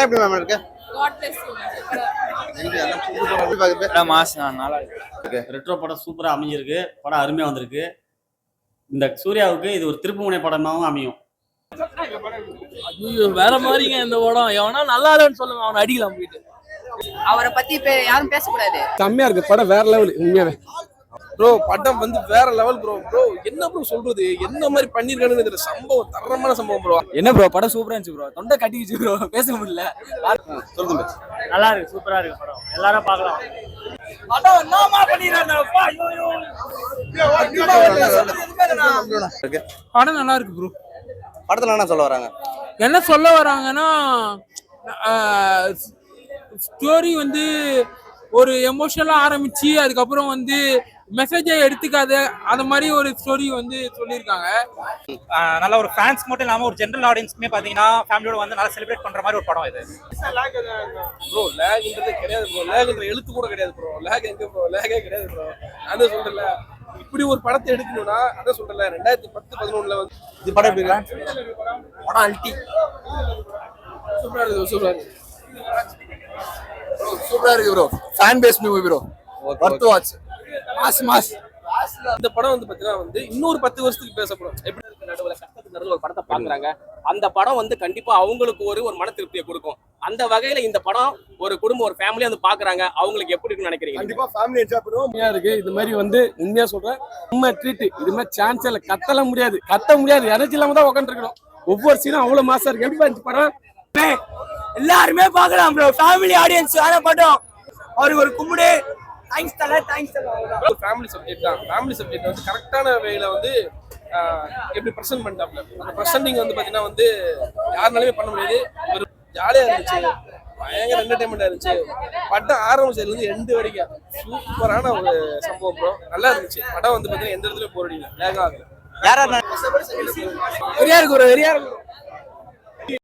படம் எப்படி மேம் இருக்கு? ரெட்ரோ படம் சூப்பரா அமைஞ்சிருக்கு. படம் அருமையா வந்திருக்கு. இந்த சூர்யாவுக்கு இது ஒரு திருப்புமுனை படமாவும் அமையும். வேற மாதிரிங்க இந்த படம். எவனா நல்லா இல்லைன்னு சொல்லுங்க, அவனை அடிக்கலாம் போயிட்டு. அவரை பத்தி யாரும் பேசக்கூடாது. கம்மியா இருக்கு படம், வேற லெவல் உண்மையாவே. ப்ரோ படம் வந்து வேற லெவல் ப்ரோ. என்ன ப்ரோ சொல்றது, என்ன மாதிரி பண்ணிருக்கானுங்கிற சம்பவம் தரமான சம்பவம் ப்ரோ. என்ன ப்ரோ படம் சூப்பரா இருந்துச்சு ப்ரோ. தொண்டை கட்டிக்கிச்சு ப்ரோ, பேச முடியல. சொல்லுங்க. நல்லா இருக்கு, சூப்பரா இருக்கு படம். எல்லாரும் பார்க்கலாம். படம் என்னமா பண்ணிரானப்பா. படம் நல்லா இருக்கு ப்ரோ. படத்துல என்ன சொல்ல வராங்க? என்ன சொல்ல வராங்கன்னா, ஸ்டோரி வந்து ஒரு எமோஷனலா ஆரம்பிச்சு அதுக்கப்புறம் வந்து மெசேஜை எடுத்துக்காத அந்த மாதிரி ஒரு ஸ்டோரி வந்து சொல்லியிருக்காங்க. நல்ல ஒரு ஃபேன்ஸ் மட்டும் இல்லாமல் ஒரு ஜென்ரல் ஆடியன்ஸ்க்குமே பார்த்தீங்கன்னா ஃபேமிலியோட வந்து நல்லா செலிப்ரேட் பண்ணுற மாதிரி ஒரு படம் இது. ப்ரோ லேக்ன்றதே கிடையாது ப்ரோ. லேக்ன்ற எழுத்து கூட கிடையாது ப்ரோ. லேக் எங்க ப்ரோ? லேகே கிடையாது ப்ரோ. அதான் சொல்றல, இப்படி ஒரு படத்தை எடுக்கணும்னா அதான் சொல்றல 2010-11 வந்து இது படம் எப்படி இருக்கு? படம் அல்டி சூப்பரா இருக்கு. சூப்பரா இருக்கு bro. Fan base movie bro. Worth watch. Mass. இந்த படம் வந்து பாத்தீங்கன்னா வந்து இன்னொரு 10 வருஷத்துக்கு பேசப்படும். எப்படி இருக்கு, நடுவுல கஷ்டத்துக்கு நடுவுல ஒரு படத்தை பாக்குறாங்க. அந்த படம் வந்து கண்டிப்பா அவங்களுக்கு ஒரு மன திருப்தியை கொடுக்கும். அந்த வகையில இந்த படம் ஒரு குடும்பம், ஒரு ஃபேமிலி வந்து பாக்குறாங்க. அவங்களுக்கு எப்படி இருக்குன்னு நினைக்கிறீங்க? கண்டிப்பா ஃபேமிலி என்ஜாய் பண்ணுவோம். உண்மையா இருக்கு. இது மாதிரி வந்து உண்மையா சொல்றேன், உண்மை ட்ரீட். இது மாதிரி சான்ஸ் இல்ல, கத்த முடியாது. எனர்ஜி இல்லாம தான் உட்காந்து இருக்கணும். ஒவ்வொரு சீனும் அவ்வளவு மாசா இருக்கு. எப்படி இந்த படம் எல்லாருமே பார்க்கலாம் ப்ரோ. ஃபேமிலி ஆடியன்ஸ் வேற படம். அவருக்கு ஒரு கும்பிடு. தேங்க்ஸ் தல. ஒரு ஃபேமிலி சப்ஜெக்ட் தான். ஃபேமிலி சப்ஜெக்ட் வந்து கரெக்டான வேல வந்து எப்படி பிரசன்ட் பண்ணிட்டாப்ல. அந்த பிரசன்டிங் வந்து பாத்தீங்கன்னா வந்து யாருனாலுமே பண்ண முடியாது. ஒரு ஜாலியா இருந்துச்சு, பயங்கர என்டர்டைன்மெண்டா இருந்துச்சு. படம் ஆரம்பிச்சதுல இருந்து எண்டு வரைக்கும் சூப்பரான ஒரு சம்பவம் ப்ரோ. நல்லா இருந்துச்சு படம். வந்து பாத்தீங்கன்னா எந்த இடத்துலயும் போராடிங்க லேக் ஆகுது. யாரா வெறியா இருக்கு ப்ரோ.